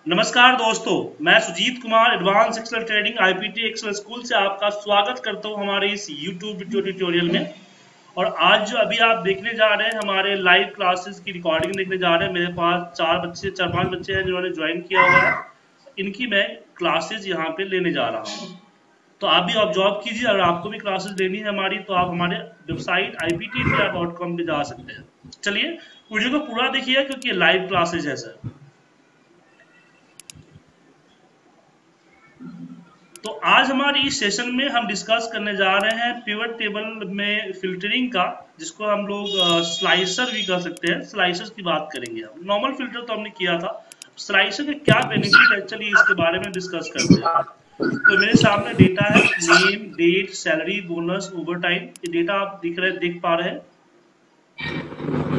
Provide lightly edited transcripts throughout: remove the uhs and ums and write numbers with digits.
नमस्कार दोस्तों, मैं Sujeet Kumar advance excel trading IPT excel school से आपका स्वागत करता हूं हमारे इस यूट्यूब वीडियो ट्यूटोरियल में। और आज जो अभी आप देखने जा रहे हैं हमारे लाइव क्लासेस की रिकॉर्डिंग देखने जा रहे हैं। मेरे पास चार पांच बच्चे हैं जिन्होंने ज्वाइन किया हुआ है। इनकी मैं क्लासेस यहाँ पे लेने जा रहा हूँ। तो आप भी ऑब्जर्व कीजिए, अगर आपको भी क्लासेस लेनी है हमारी तो आप हमारे वेबसाइट iptindia.com पे जा सकते हैं। चलिए वीडियो को पूरा देखिए क्योंकि लाइव क्लासेज है सर। तो आज हमारे इस सेशन में हम डिस्कस करने जा रहे हैं पिवट टेबल में फिल्टरिंग का, जिसको हम लोग स्लाइसर भी कर सकते हैं। स्लाइसर की बात करेंगे हम। नॉर्मल फिल्टर तो हमने किया था, स्लाइसर के क्या बेनिफिट है चलिए इसके बारे में डिस्कस करते हैं। तो मेरे सामने डेटा है, name, date, salary, bonus, overtime. ये डेटा आप देख पा रहे हैं।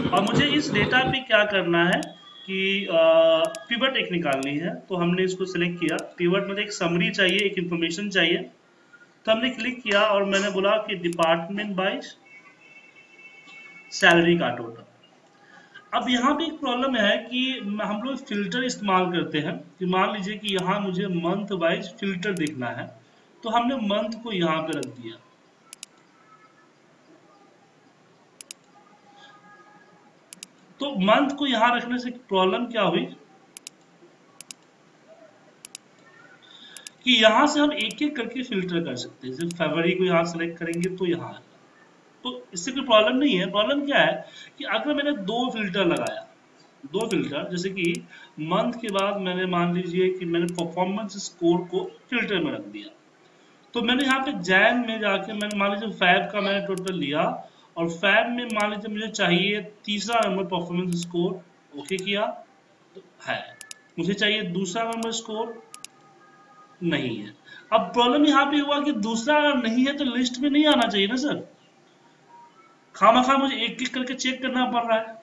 और मुझे इस डेटा पे क्या करना है कि पिवट एक निकालनी है। तो हमने इसको सिलेक्ट किया। पिवट में एक समरी चाहिए, एक इंफॉर्मेशन चाहिए। तो हमने क्लिक किया और मैंने बोला कि डिपार्टमेंट वाइज सैलरी का टोटल। अब यहाँ पे एक प्रॉब्लम है कि हम लोग फिल्टर इस्तेमाल करते हैं कि मान लीजिए कि यहाँ मुझे मंथ वाइज फिल्टर देखना है, तो हमने मंथ को यहाँ पे रख दिया। तो मंथ को यहां रखने से प्रॉब्लम क्या हुई कि यहां से हम एक एक करके फिल्टर कर सकते हैं। जैसे फरवरी को यहां सेलेक्ट करेंगे तो यहां, तो इससे कोई प्रॉब्लम नहीं है। प्रॉब्लम क्या है कि अगर मैंने दो फिल्टर लगाया, दो फिल्टर, जैसे कि मंथ के बाद मैंने मान लीजिए कि मैंने परफॉर्मेंस स्कोर को फिल्टर में रख दिया। तो मैंने यहाँ पे जैन में जाके मैंने मान लीजिए फैब का मैंने टोटल लिया और फैब में मान लीजिए मुझे चाहिए तीसरा नंबर परफॉर्मेंस स्कोर, ओके किया तो है। मुझे चाहिए दूसरा नंबर स्कोर, नहीं है। अब प्रॉब्लम यहाँ पे हुआ कि दूसरा अगर नहीं है तो लिस्ट में नहीं आना चाहिए ना सर। खामखा मुझे एक एक करके चेक करना पड़ रहा है।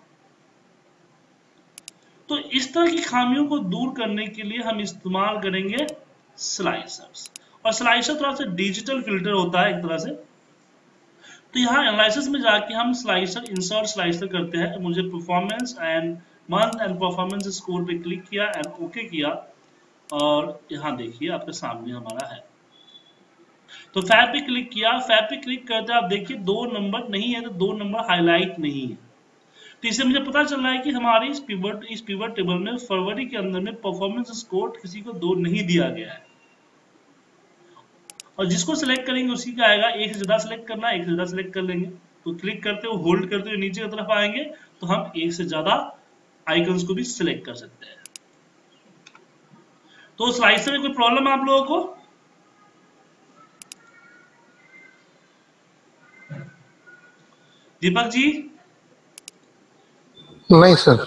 तो इस तरह की खामियों को दूर करने के लिए हम इस्तेमाल करेंगे स्लाइसर्स। और स्लाइसर थोड़ा सा डिजिटल फिल्टर होता है एक तरह से। तो यहाँ एनालिसिस में जाके हम स्लाइसर, इंसर्ट स्लाइसर करते हैं। मुझे performance and month and performance score पे क्लिक किया एंड ओके किया और यहाँ देखिए आपके सामने हमारा है। तो फैब पे क्लिक किया। फैब पे क्लिक करते आप देखिए दो नंबर नहीं है, तो दो नंबर हाईलाइट नहीं है। तो इससे मुझे पता चल रहा है कि हमारे इस पिवट टेबल में फरवरी के अंदर में परफॉर्मेंस स्कोर किसी को दो नहीं दिया गया है। और जिसको सिलेक्ट करेंगे उसी का आएगा। एक से ज्यादा सिलेक्ट करना है, एक से ज्यादा सिलेक्ट कर लेंगे। तो क्लिक करते हुए होल्ड करते हुए नीचे की तरफ आएंगे तो हम एक से ज्यादा आइकन्स को भी सिलेक्ट कर सकते हैं। तो स्लाइसर में कोई प्रॉब्लम है आप लोगों को? दीपक जी? नहीं सर।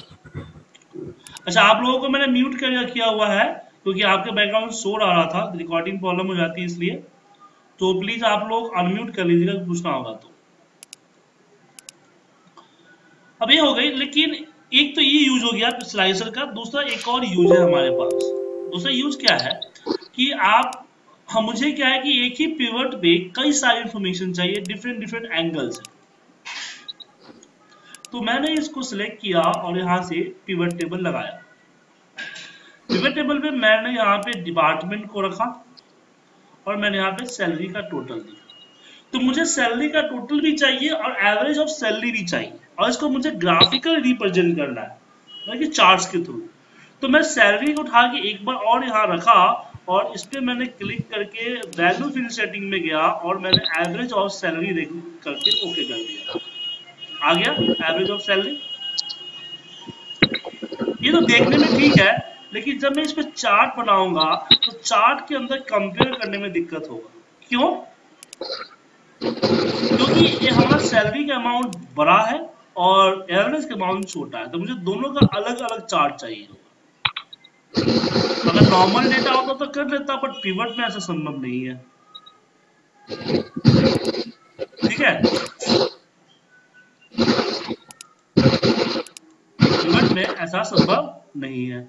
अच्छा, आप लोगों को मैंने म्यूट कर किया हुआ है क्योंकि आपके बैकग्राउंड शोर आ रहा था, रिकॉर्डिंग प्रॉब्लम हो जाती है इसलिए। तो प्लीज आप लोग अनम्यूट कर लीजिएगा, पूछना होगा तो। अब ये हो गई, लेकिन एक तो ये यूज हो गया स्लाइसर का। दूसरा एक और यूज है हमारे पास। दूसरा यूज क्या है कि मुझे क्या है कि एक ही पिवट पे कई सारी इंफॉर्मेशन चाहिए, डिफरेंट डिफरेंट एंगल से। तो मैंने इसको सिलेक्ट किया और यहाँ से पिवट टेबल लगाया। पिवट टेबल पे मैंने यहाँ पे डिपार्टमेंट को रखा और मैंने यहाँ पे सैलरी का टोटल दिया। तो मुझे सैलरी का टोटल भी चाहिए और एवरेज ऑफ सैलरी भी चाहिए, और इसको मुझे ग्राफिकल रिप्रेजेंट करना है, मतलब कि चार्ट्स के थ्रू। तो मैं सैलरी को उठा के एक बार और यहाँ रखा और इस पे मैंने क्लिक करके वैल्यू फील्ड सेटिंग में गया और मैंने एवरेज ऑफ सैलरी करके ओके कर दिया। आ गया एवरेज ऑफ सैलरी। ये तो देखने में ठीक है, लेकिन जब मैं इस पे चार्ट बनाऊंगा तो चार्ट के अंदर कंपेयर करने में दिक्कत होगा। क्यों? क्योंकि ये हमारा सैलरी का अमाउंट बड़ा है और एवरेज का अमाउंट छोटा है, तो मुझे दोनों का अलग अलग चार्ट चाहिए। अगर नॉर्मल डेटा होता तो कर लेता, बट पिवट में ऐसा संभव नहीं है। ठीक है, पिवट में ऐसा संभव नहीं है।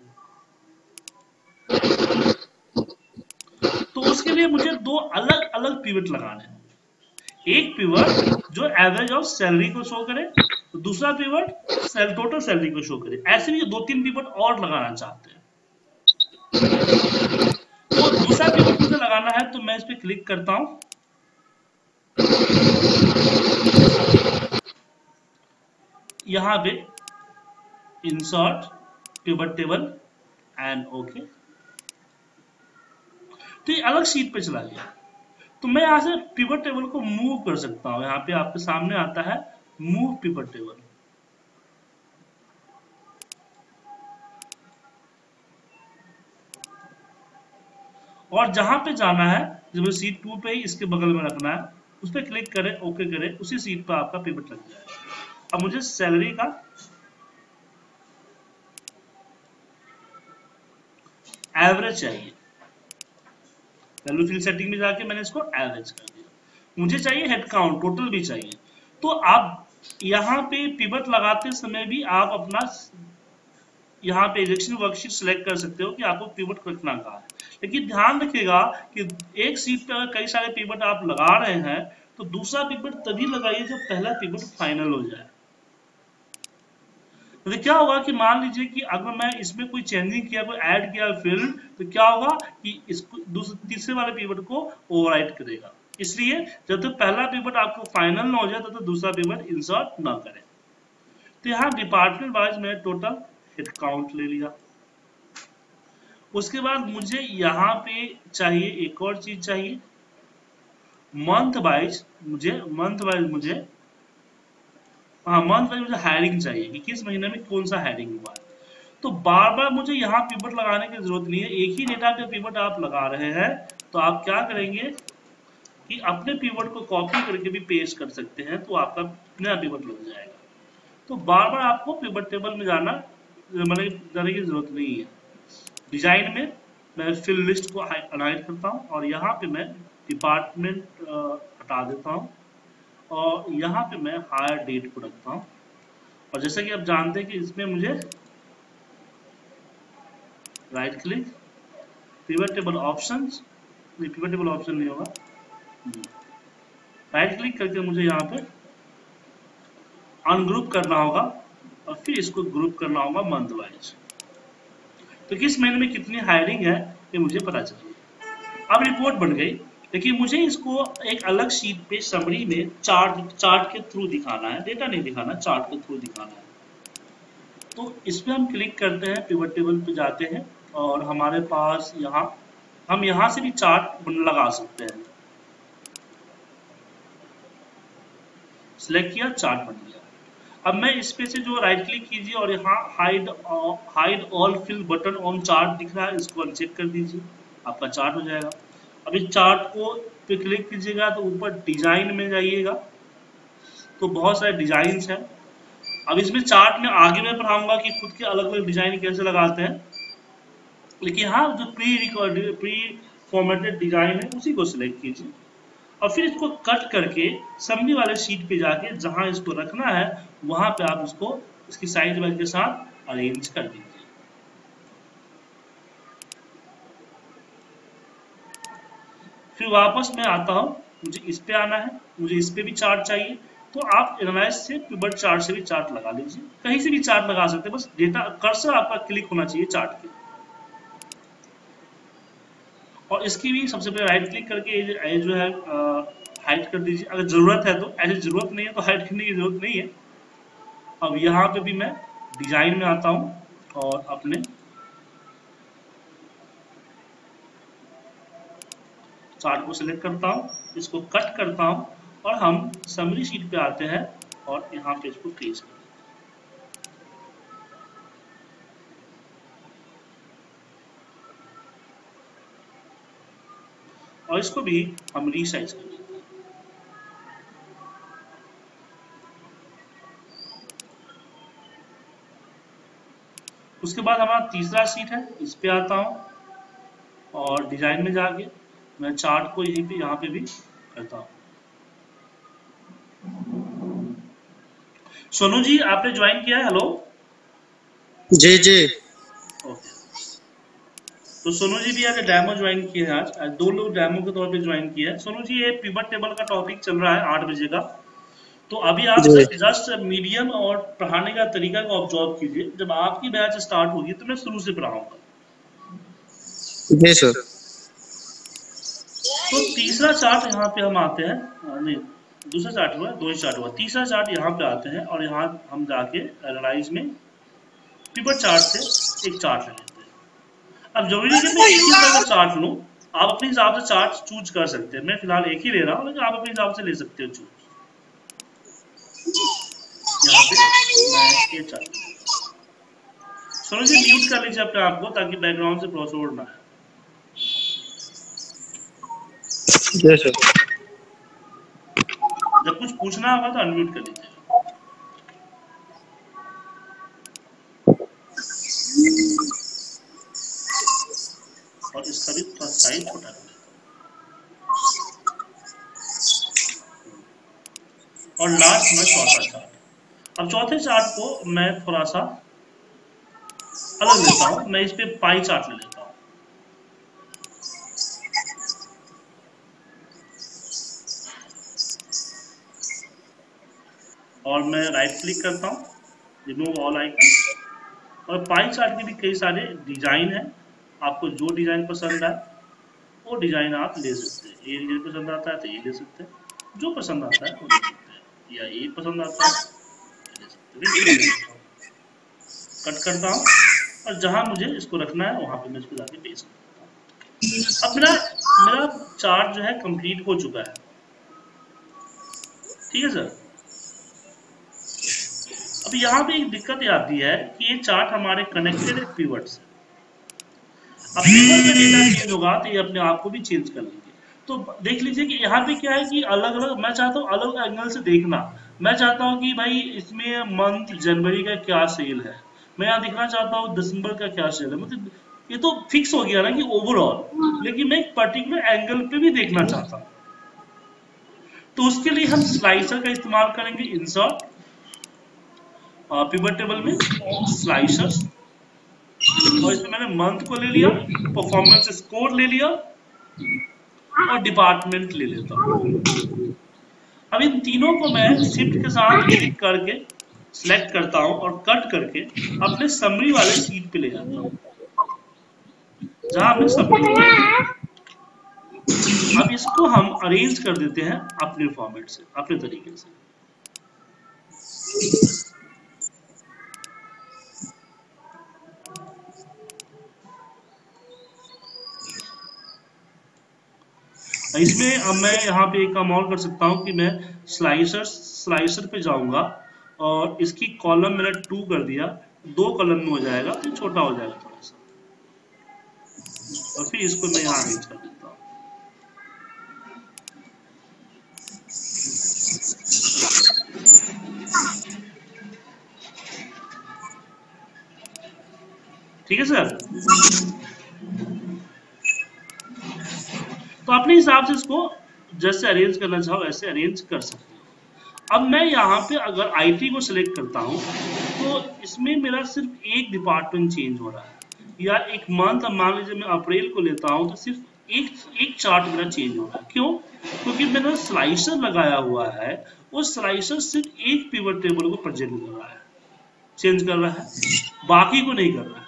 तो उसके लिए मुझे दो अलग अलग पिवट लगाने हैं। एक पिवट जो एवरेज ऑफ सैलरी को शो करे, तो दूसरा पिवट टोटल सैलरी को शो करे। ऐसे भी दो तीन पिवट और लगाना चाहते हैं। तो दूसरा पिवट मुझे लगाना है तो मैं इस पे क्लिक करता हूं, यहां पे insert pivot table and okay. तो ये अलग शीट पे चला गया। तो मैं यहां से पिवट टेबल को मूव कर सकता हूं। यहाँ पे आपके सामने आता है मूव पिवट टेबल, और जहां पे जाना है जब सीट 2 पे ही इसके बगल में रखना है, उस पर क्लिक करें, ओके करें, उसी सीट पे आपका पिवट लग जाएगा। अब मुझे सैलरी का एवरेज चाहिए, वैल्यू फिल सेटिंग में जाके मैंने इसको एवरेज कर दिया। मुझे चाहिए हेड काउंट, टोटल भी चाहिए। तो आप यहाँ पे पिवट लगाते समय भी आप अपना यहाँ पे इलेक्शन वर्कशीट सिलेक्ट कर सकते हो कि आपको पिवट रखना कहाँ है। लेकिन ध्यान रखिएगा कि एक सीट पे अगर कई सारे पिवट आप लगा रहे हैं तो दूसरा पिवट तभी लगाइए जब पहला पिवट फाइनल हो जाए। तो क्या होगा कि मान लीजिए कि अगर मैं इसमें कोई चेंजिंग किया, कोई ऐड किया फील्ड, तो क्या होगा कि इसको तीसरे वाले पिवट को ओवरराइट करेगा। इसलिए जब तक पहला पिवट आपको फाइनल ना हो जाए तब तक दूसरा पिवट इंसर्ट ना करें। तो यहाँ डिपार्टमेंट वाइज मैं टोटल हेड काउंट ले लिया। उसके बाद मुझे यहाँ पे चाहिए एक और चीज चाहिए, मंथ वाइज मुझे हायरिंग चाहिए कि किस महीने में कौन सा हायरिंग हुआ है। तो बार बार मुझे यहाँ पिवट लगाने की जरूरत नहीं है, एक ही डेटा पे पिवट आप लगा रहे हैं तो आप क्या करेंगे कि अपने पिवट को कॉपी करके भी पेस्ट कर सकते हैं, तो आपका नया पिवट लग जाएगा। तो बार बार आपको पिवट टेबल में जाने की जरूरत नहीं है। डिजाइन में मैं फिल लिस्ट को हाइड करता हूँ और यहाँ पे मैं डिपार्टमेंट हटा देता हूँ और यहाँ पे मैं हायर डेट को रखता हूँ। और जैसा कि आप जानते हैं कि इसमें मुझे right click, pivot table options, pivot table option नहीं होगा, राइट क्लिक करके मुझे यहाँ पे अनग्रुप करना होगा और फिर इसको ग्रुप करना होगा मंथ वाइज। तो किस महीने में कितनी हायरिंग है ये मुझे पता चल गया। अब रिपोर्ट बन गई, लेकिन मुझे इसको एक अलग शीट पे समरी में चार्ट के थ्रू दिखाना है, डेटा नहीं दिखाना, चार्ट के थ्रू दिखाना है। तो इसमें हम क्लिक करते हैं, पिवट टेबल पे जाते हैं और हमारे पास हम यहाँ से भी चार्ट लगा सकते हैं। सिलेक्ट किया, चार्ट बन गया। अब मैं इस पे से जो राइट क्लिक कीजिए और यहाँ hide all field button on chart दिख रहा है, इसको अनचेक कर दीजिए, आपका चार्ट हो जाएगा। अब इस चार्ट को पे क्लिक कीजिएगा तो ऊपर डिजाइन में जाइएगा, तो बहुत सारे डिजाइन हैं। अब इसमें चार्ट में आगे मैं पढ़ाऊंगा कि खुद के अलग अलग डिजाइन कैसे लगाते हैं, लेकिन हाँ जो प्री फॉर्मेटेड डिजाइन है उसी को सिलेक्ट कीजिए और फिर इसको कट करके समरी वाले शीट पे जाके जहां इसको रखना है वहां पे आप इसको इसकी साइज वाइज के साथ अरेंज कर दीजिए। फिर वापस मैं आता हूं, मुझे इस पे आना है, मुझे इस पे भी चार्ट चाहिए, तो आप एनालाइज से पिवट चार्ट से भी चार्ट लगा लीजिए, कहीं से भी चार्ट लगा सकते हैं, बस डेटा कर्सर आपका क्लिक होना चाहिए चार्ट के। और इसकी भी सबसे पहले राइट क्लिक करके जो है हाइड कर दीजिए, अगर जरूरत है तो, ऐसी जरूरत नहीं है तो हाइड करने की जरूरत नहीं है। अब यहाँ पे भी मैं डिजाइन में आता हूँ और अपने चार्ट को सिलेक्ट करता हूँ, इसको कट करता हूँ और हम समरी शीट पे आते हैं और यहाँ पे इसको पेस्ट करते हैं और इसको भी हम रीसाइज कर देते हैं। उसके बाद हमारा तीसरा शीट है, इस पे आता हूँ और डिजाइन में जाके मैं चार्ट को यहीं पे यहाँ पे भी करता हूँ। सोनू जी आपने ज्वाइन किया है? हेलो जी जी। ओके, तो सोनू जी भी आज डेमो ज्वाइन किए हैं, आज 2 लोग डेमो के तौर पे ज्वाइन किए हैं। सोनू जी ये पिवट टेबल का टॉपिक चल रहा है 8 बजे का, तो अभी आप जस्ट मीडियम और पढ़ाने का तरीका को ऑब्जर्व कीजिए। जब आपकी बैच स्टार्ट होगी तो मैं शुरू से पढ़ाऊंगा। जी सर। तो तीसरा चार्ट यहाँ पे हम आते हैं, नहीं दूसरा चार्ट हुआ, दो ही चार्ट हुआ, तीसरा चार्ट यहाँ पे आते हैं और यहाँ हम जाके एनालाइज में पिवट चार्ट से एक चार्ट ले लेते हैं। अब जरूरी नहीं कि मैं एक ही तरह का चार्ट लूँ, आप अपने हिसाब से चार्ट चूज कर सकते हैं। मैं फिलहाल एक ही ले रहा हूँ, लेकिन आप अपने हिसाब से ले सकते हो चूज। यहाँ पे मैं ये चार्ट, सोनू जी म्यूट कर लीजिए अपने आप को ताकि बैकग्राउंड से क्रॉसओवर ना आए। जी सर। जब कुछ पूछना होगा तो अनम्यूट कर लीजिए। और इसका भी थोड़ा साइज छोटा कर देता हूँ। और लास्ट में चौथा चार्ट। अब चौथे चार्ट को मैं थोड़ा सा अलग लेता हूँ, मैं इस पे पाई चार्ट ले लेता हूँ। और मैं राइट क्लिक करता हूँ, रिमूव ऑल आइकन, और पाई चार्ट के भी कई सारे डिजाइन हैं। आपको जो डिजाइन पसंद आए वो डिजाइन आप ले सकते हैं। ये डिजाइन पसंद आता है तो ये ले सकते हैं, जो पसंद आता है वो ले सकते हैं, या ये पसंद आता है ले सकते हैं। कट करता हूँ और जहां मुझे इसको रखना है वहां पे मैं इसको जाके पेस्ट करता हूँ। अब मेरा चार्ट जो है कंप्लीट हो चुका है, ठीक है सर। अब यहाँ पे एक दिक्कत ये आती है कि ये चार्ट हमारे कनेक्टेड है पिवट से। अब पिवट में डेटा चेंज होगा तो ये अपने आप को भी चेंज कर लेंगे। तो देख लीजिए कि यहाँ पे क्या है कि अलग अलग, मैं चाहता हूँ अलग एंगल से देखना। मैं चाहता हूँ कि भाई इसमें मंथ जनवरी का क्या सेल है, मैं यहाँ देखना चाहता हूँ दिसंबर का क्या सेल है। मतलब ये तो फिक्स हो गया ना कि ओवरऑल, लेकिन मैं एक पर्टिकुलर एंगल पे भी देखना चाहता हूँ। तो उसके लिए हम स्लाइसर का इस्तेमाल करेंगे, इंसर्ट पिवट टेबल में स्लाइसर्स, और इसमें मैंने मंथ को ले लिया, परफॉर्मेंस स्कोर ले लिया और डिपार्टमेंट ले लेता हूँ। अब इन तीनों को मैं शिफ्ट के साथ क्लिक करके सिलेक्ट करता हूँ और कट करके अपने समरी वाले सीट पे ले जाता हूँ जहां हमने समरी। अब इसको हम अरेंज कर देते हैं अपने फॉर्मेट से, अपने तरीके से। इसमें अब मैं यहाँ पे एक काम और कर सकता हूँ कि मैं स्लाइसर पे जाऊंगा और इसकी कॉलम मैंने 2 कर दिया, 2 कॉलम में हो जाएगा, फिर छोटा हो जाएगा थोड़ा सा, और फिर इसको मैं यहाँ अरेंज कर देता हूँ। ठीक है सर। तो अपने हिसाब से इसको जैसे अरेंज करना चाहो वैसे अरेंज कर सकते हो। अब मैं यहाँ पे अगर आईटी को सिलेक्ट करता हूँ तो इसमें मेरा सिर्फ एक डिपार्टमेंट चेंज हो रहा है, या एक मंथ, मान लीजिए मैं अप्रैल को लेता हूँ तो सिर्फ एक चार्ट मेरा चेंज हो रहा है। क्यों? क्योंकि मैंने स्लाइसर लगाया हुआ है, वो स्लाइसर सिर्फ एक पिवट टेबल को प्रेजेंट कर रहा है, चेंज कर रहा है, बाकी को नहीं कर रहा है।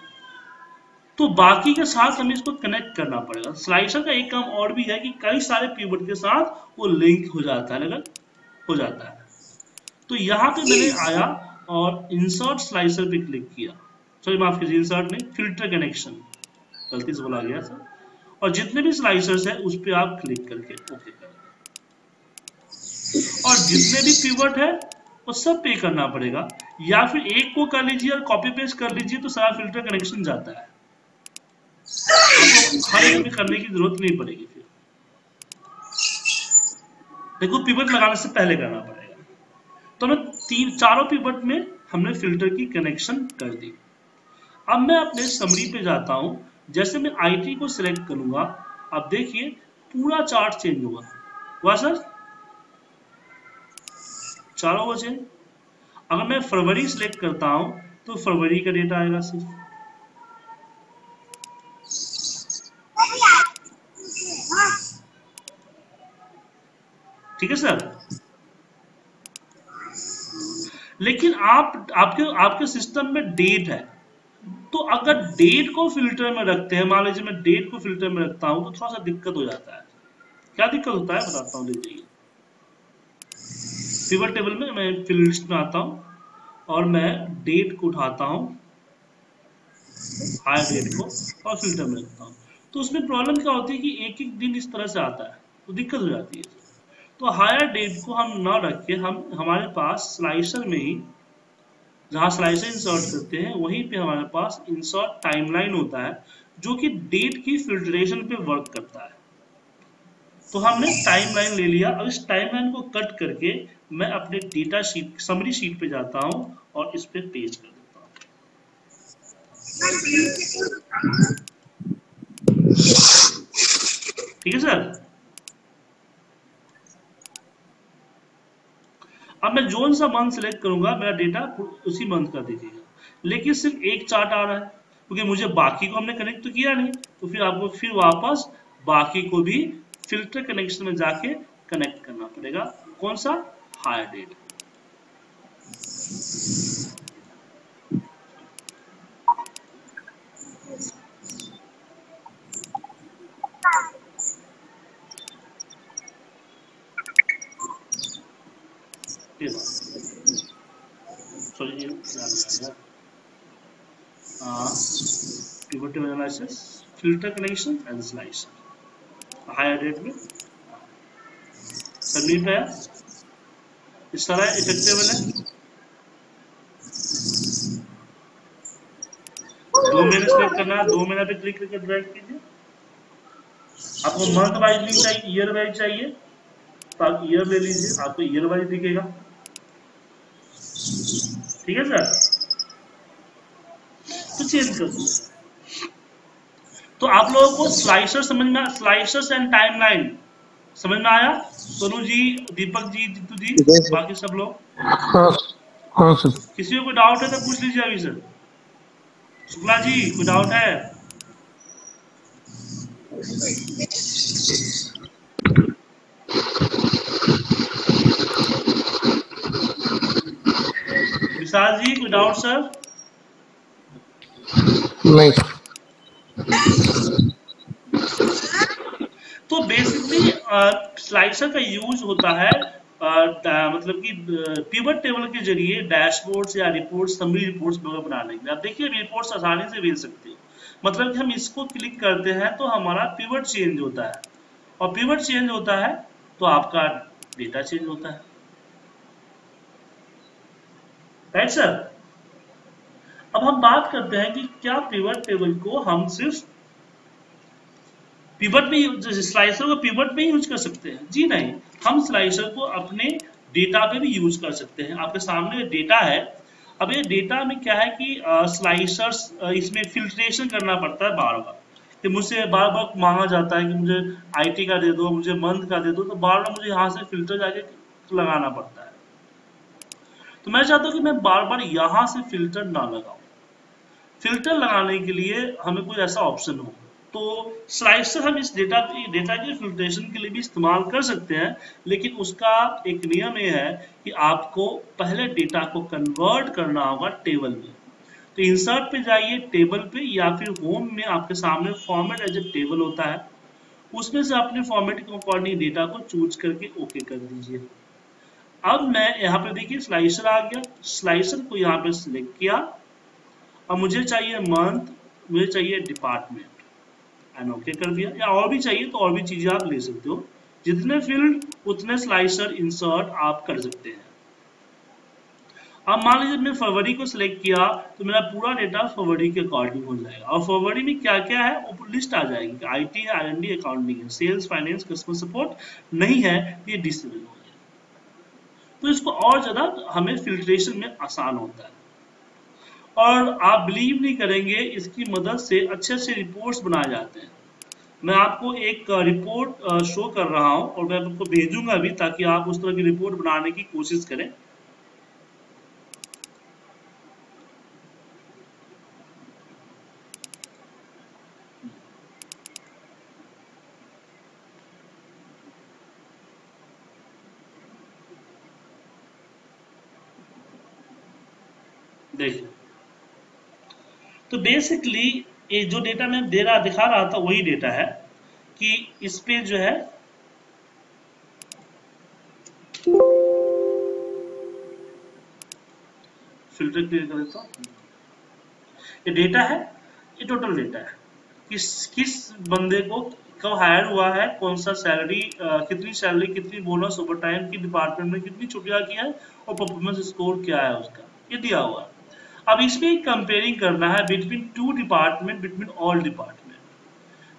तो बाकी के साथ हमें इसको कनेक्ट करना पड़ेगा। स्लाइसर का एक काम और भी है कि कई सारे पिवट के साथ वो लिंक हो जाता है, लगन हो जाता है। तो यहाँ पे मैंने आया और इंसर्ट स्लाइसर पे क्लिक किया, सॉरी माफ कीजिए, इंसर्ट नहीं, फिल्टर कनेक्शन, गलती से बोला गया सर। और जितने भी स्लाइसर्स है उस पर आप क्लिक करके ओके कर, और जितने भी पिवट है वो सब पे करना पड़ेगा, या फिर एक को कर लीजिए और कॉपी पेस्ट कर लीजिए तो सारा फिल्टर कनेक्शन जाता है, आपको हर एक में करने की जरूरत नहीं पड़ेगी। फिर देखो पिवट लगाने से पहले करना पड़ेगा। तो मैं चारों पिवट में हमने फिल्टर की कनेक्शन कर दी। अब मैं अपने समरी पे जाता हूं, जैसे मैं आईटी को सिलेक्ट करूंगा, अब देखिए पूरा चार्ट चेंज होगा। हुआ सर? चारों बचे। अगर मैं फरवरी सिलेक्ट करता हूं तो फरवरी का डेटा आएगा सिर्फ, ठीक है सर। लेकिन आपके सिस्टम में डेट है, तो तो अगर डेट को फिल्टर में रखते हैं, मान लीजिए मैं डेट को फिल्टर में रखता हूं तो थोड़ा सा दिक्कत हो जाता है। क्या दिक्कत होता है बताता हूँ, देखिए पिवट टेबल में मैं फिल लिस्ट में आता हूँ और मैं डेट को उठाता हूँ, हायर डेट को, और फिल्टर में रखता हूँ। तो उसमें प्रॉब्लम क्या होती है कि एक एक दिन इस तरह से आता है तो दिक्कत हो जाती है। तो हायर डेट को हम ना रख के हम हमारे पास स्लाइसर में ही, जहाँ स्लाइसर इंसर्ट करते हैं वहीं पे हमारे पास इंसर्ट टाइमलाइन होता है जो कि डेट की फिल्ट्रेशन पे वर्क करता है। तो हमने टाइमलाइन ले लिया। अब इस टाइमलाइन को कट करके मैं अपने डेटा शीट, समरी शीट पे जाता हूँ और इस पे पेज कर देता हूँ। ठीक है सर। अब मैं जोन सा मंथ सेलेक्ट करूंगा, मेरा डेटा उसी मंथ का दिखेगा, लेकिन सिर्फ एक चार्ट आ रहा है क्योंकि मुझे बाकी को हमने कनेक्ट तो किया नहीं। तो फिर आपको फिर वापस बाकी को भी फिल्टर कनेक्शन में जाके कनेक्ट करना पड़ेगा। कौन सा? Hire date. ये बात, सॉरी ये ध्यान रखिएगा। Pivot analysis, filter connection and slicer hire date में सबमिट है। इस तरह इफेक्टेबल है। 2 महीने सेलेक्ट करना है, 2 महीना पे क्लिक करके ड्रैग कीजिए। आपको मंथ वाइज नहीं चाहिए, ईयर वाइज चाहिए तो आप ईयर ले लीजिए, आपको ईयर वाइज दिखेगा। ठीक है सर। तो चेंज कर दीजिए। तो आप लोगों को स्लाइसर समझ में, स्लाइसर्स एंड टाइमलाइन समझ में आया? सोनू जी, दीपक जी, जीतू जी, यस सर। बाकी सब लोग? हाँ हाँ सर। किसी को कोई डाउट है तो पूछ लीजिए अभी सर। शुक्ला जी कोई डाउट है? विशाल जी कोई डाउट सर? नहीं। तो बेसिकली स्लाइसर का यूज होता है मतलब कि पिवट टेबल के जरिए डैशबोर्ड्स या रिपोर्ट्स, समरी रिपोर्ट्स वगैरह बनाने के लिए। आप देखिए रिपोर्ट्स आसानी से भेज सकते हो। मतलब कि हम इसको क्लिक करते हैं तो हमारा पिवट चेंज होता है, और पिवट चेंज होता है तो आपका डेटा चेंज होता है। Right sir. अब हम बात करते हैं कि क्या पिवट टेबल को हम सिर्फ पिवट में, स्लाइसर को पिवट में यूज कर सकते हैं? जी नहीं, हम स्लाइसर को अपने डेटा पे भी यूज कर सकते हैं। आपके सामने डेटा है। अब ये डेटा में क्या है कि स्लाइसर्स, इसमें फिल्ट्रेशन करना पड़ता है बार बार, कि मुझसे बार बार मांगा जाता है कि मुझे आईटी का दे दो, मुझे मंथ का दे दो, तो बार बार मुझे यहाँ से फिल्टर जाके लगाना पड़ता है। तो मैं चाहता हूँ कि मैं बार बार यहाँ से फिल्टर ना लगाऊं। फिल्टर लगाने के लिए हमें कोई ऐसा ऑप्शन हो। तो स्लाइसर हम इस डेटा के फिल्ट्रेशन के लिए भी इस्तेमाल कर सकते हैं, लेकिन उसका एक नियम ये है कि आपको पहले डेटा को कन्वर्ट करना होगा टेबल में। तो इंसर्ट पे जाइए, टेबल पे, या फिर होम में आपके सामने फॉर्मेट एज ए टेबल होता है, उसमें से अपने फॉर्मेट के अकॉर्डिंग डेटा को चूज करके ओके कर दीजिए। अब मैं यहाँ पे देखिए स्लाइसर आ गया, स्लाइसर को यहाँ पे सिलेक्ट किया। अब मुझे चाहिए मंथ, मुझे चाहिए डिपार्टमेंट, एंड ओके कर दिया। या और भी चाहिए तो और भी चीजें आप ले सकते हो। जितने फील्ड उतने स्लाइसर इंसर्ट आप कर सकते हैं। अब मान लीजिए मैंने फरवरी को सिलेक्ट किया तो मेरा पूरा डेटा फरवरी के अकॉर्डिंग हो जाएगा, और फरवरी में क्या क्या है वो लिस्ट आ जाएगी। आईटी है, आरएनडी, अकाउंटिंग है, सेल्स, फाइनेंस, कस्टमर सपोर्ट नहीं है तो ये डिसेबल हो जाएगा। तो इसको और ज्यादा हमें फिल्ट्रेशन में आसान होता है। और आप बिलीव नहीं करेंगे, इसकी मदद से अच्छे अच्छे रिपोर्ट्स बनाए जाते हैं। मैं आपको एक रिपोर्ट शो कर रहा हूं और मैं आपको भेजूंगा भी, ताकि आप उस तरह की रिपोर्ट बनाने की कोशिश करें। देखिए, तो बेसिकली ये जो डेटा मैं दिखा रहा था वही डेटा है कि इस पे जो है फिल्टर क्लियर कर देता हूं। ये डेटा है, ये टोटल डेटा है किस बंदे को कब हायर हुआ है, कौन सा सैलरी, कितनी सैलरी, कितनी बोनस, ओवर टाइम की डिपार्टमेंट में कितनी छुट्टियां किया है और परफॉर्मेंस स्कोर क्या है उसका, ये दिया हुआ है। अब इसमें कंपेयरिंग करना है between two department, between all department.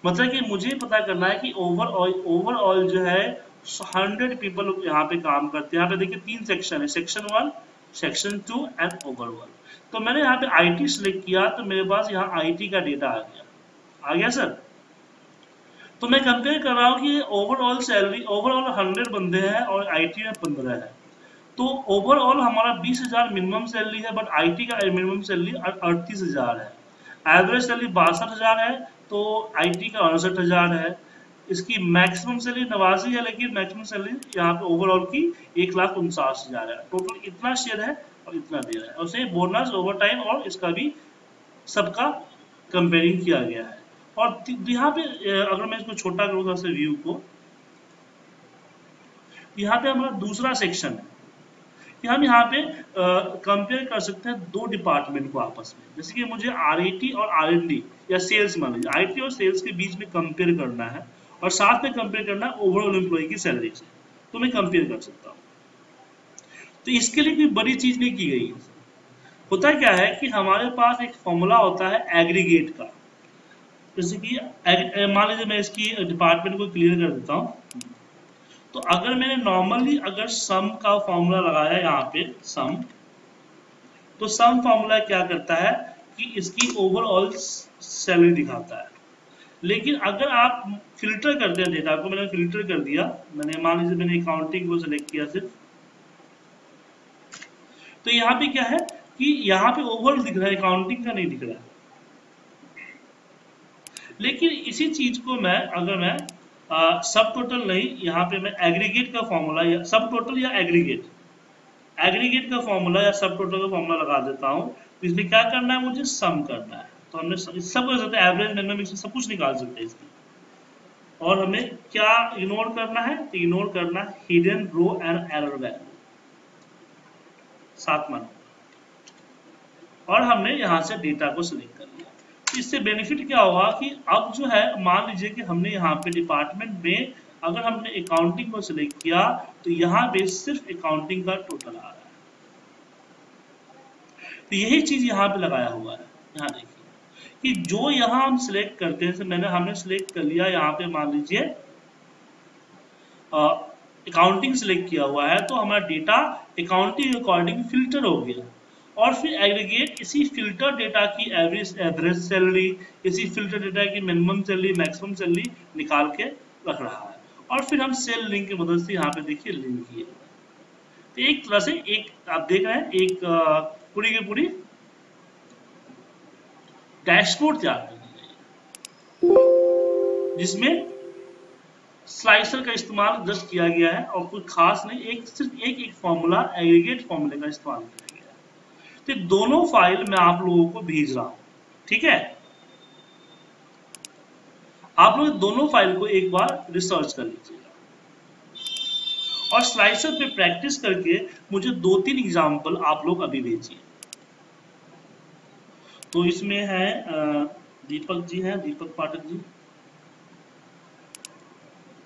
मतलब कि मुझे पता करना है कि ओवरऑल जो है 100 पीपल यहाँ पे काम करते हैं। यहाँ पे देखिए 3 सेक्शन है, सेक्शन 1, सेक्शन 2 एंड ओवरऑल। तो मैंने यहाँ पे आईटी सिलेक्ट किया तो मेरे पास यहाँ आईटी का डेटा आ गया सर। तो मैं कंपेयर कर रहा हूँ कि ओवरऑल सैलरी, ओवरऑल 100 बंदे हैं और आईटी में 15 है। तो ओवरऑल हमारा 20,000 मिनिमम सैलरी है, बट आईटी का मिनिमम सैलरी 38,000 है। एवरेज सैलरी 62,000 है, तो आईटी का 69,000 है। इसकी मैक्सिमम सैलरी 89 है, लेकिन मैक्सिमम सैलरी यहाँ पे ओवरऑल की 1,49,000 है। टोटल इतना शेयर है और इतना दे रहा है। और बोनस, ओवर टाइम और इसका भी सबका कंपेयरिंग किया गया है। और यहाँ पे अगर मैं इसको छोटा करूँ से व्यू को, यहाँ पे हमारा दूसरा सेक्शन है कि हम यहाँ पे कंपेयर कर सकते हैं दो डिपार्टमेंट को आपस में। जैसे कि मुझे आरआईटी और आरएनडी या सेल्स मान लीजिए, आईटी और सेल्स के बीच में कंपेयर करना है और साथ में कंपेयर करना है ओवरऑल एम्प्लॉय की सैलरी से, तो मैं कंपेयर कर सकता हूँ। तो इसके लिए कोई बड़ी चीज नहीं की गई है। होता क्या है कि हमारे पास एक फॉर्मूला होता है एग्रीगेट का। जैसे कि मान लीजिए मैं इसकी डिपार्टमेंट को क्लियर कर देता हूँ। तो अगर मैंने नॉर्मली अगर सम का फॉर्मूला लगाया यहाँ पे सम, तो सम फॉर्मूला क्या करता है कि इसकी ओवरऑल सैलरी दिखाता है। लेकिन अगर आप फिल्टर करते हैं डेटा को, मैंने फिल्टर कर दिया, मैंने मान लीजिए मैंने अकाउंटिंग को सिलेक्ट किया सिर्फ, तो यहाँ पे क्या है कि यहाँ पे ओवरऑल दिख रहा है, अकाउंटिंग का नहीं दिख रहा है। लेकिन इसी चीज को मैं अगर मैं सब टोटल नहीं, यहाँ पे मैं एग्रीगेट का फॉर्मूला या सब टोटल या एग्रीगेट का फॉर्मूला या सब टोटल का फॉर्मूला लगा देता हूँ। तो इसमें क्या करना है, मुझे सम करना है। तो हमने सब कर सकते हैं, एवरेज, मिनिमम, सब कुछ निकाल सकते हैं इसमें। और हमें क्या इग्नोर करना है, तो इग्नोर करना है hidden row and error value 7 मान। और हमने यहाँ से डेटा को सिलेक्ट कर लिया। इससे बेनिफिट क्या होगा कि अब जो है मान लीजिए कि हमने यहाँ पे डिपार्टमेंट में अगर हमने अकाउंटिंग को सिलेक्ट किया तो यहाँ पे सिर्फ अकाउंटिंग का टोटल आ रहा है। तो यही चीज यहाँ पे लगाया हुआ है। यहाँ देखिए कि जो यहाँ हम सिलेक्ट करते हैं, हमने सिलेक्ट कर लिया यहाँ पे मान लीजिए अकाउंटिंग सिलेक्ट किया हुआ है, तो हमारा डेटा अकाउंटिंग अकॉर्डिंग फिल्टर हो गया। और फिर एग्रीगेट इसी फिल्टर डेटा की एवरेज सैलरी, इसी फिल्टर डेटा की मिनिमम सैलरी, मैक्सिमम सैलरी निकाल के रख रहा है। और फिर हम सेल लिंक की मदद से यहाँ पे देखिए लिंक किए। तो एक तरह से एक आप देख रहे हैं एक पूरी की पूरी डैशबोर्ड तैयार कर दी गई, जिसमें स्लाइसर का इस्तेमाल जस्ट किया गया है और कोई खास नहीं, सिर्फ एक फॉर्मूला, एग्रीगेट फॉर्मूले का इस्तेमाल किया गया है। तो दोनों फाइल मैं आप लोगों को भेज रहा हूं, ठीक है। आप लोग दोनों फाइल को एक बार रिसर्च कर लीजिएगा और स्लाइसर पे प्रैक्टिस करके मुझे 2-3 एग्जाम्पल आप लोग अभी भेजिए। तो इसमें है दीपक जी हैं, दीपक पाठक जी,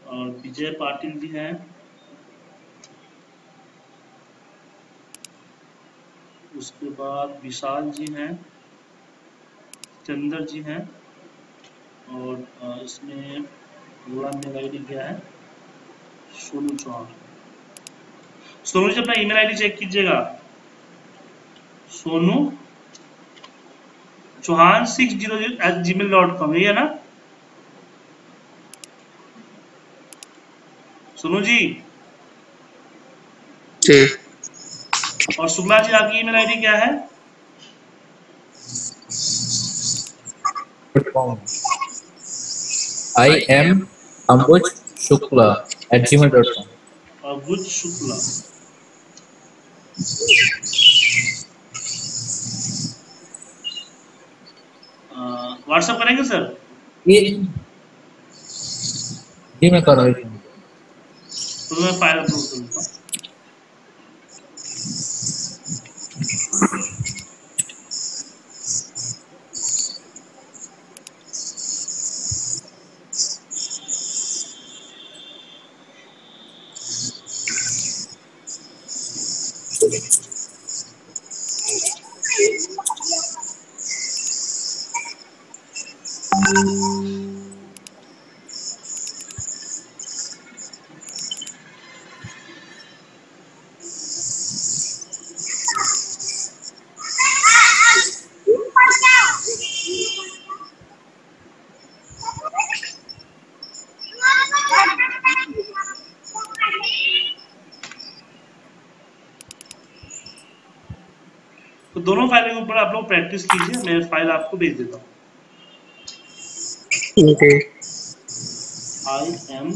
और विजय पाटिल जी हैं, उसके बाद विशाल जी हैं, चंद्र जी हैं, और इसमें अगला मेल आईडी क्या है, सोनू चौहान। सोनू जी अपना ईमेल आईडी चेक कीजिएगा, सोनू चौहान 600@gmail.com, यही है ना सोनू जी? और शुक्ला जी आपकी ईमेल आईडी क्या है? IM@ambujshukla@gmail.com। अम्बुज शुक्ला। व्हाट्सएप करेंगे सर? ये मैं कर रहा हूँ। तो मैं फाइल अपलोड करूँगा। तो दोनों फाइलों के ऊपर आप लोग प्रैक्टिस कीजिए, मैं फाइल आपको भेज देता हूँ। आई एम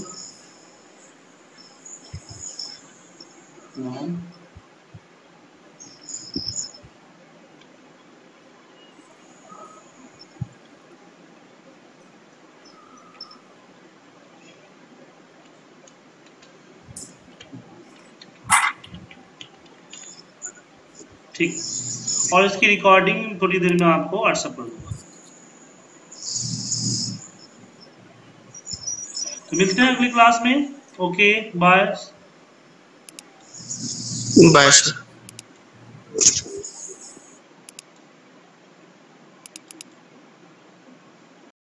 नॉन ठीक, और इसकी रिकॉर्डिंग थोड़ी देर में आपको व्हाट्सएप कर दूंगा। तो मिलते हैं अगली क्लास में। Okay, bye. Bye sir.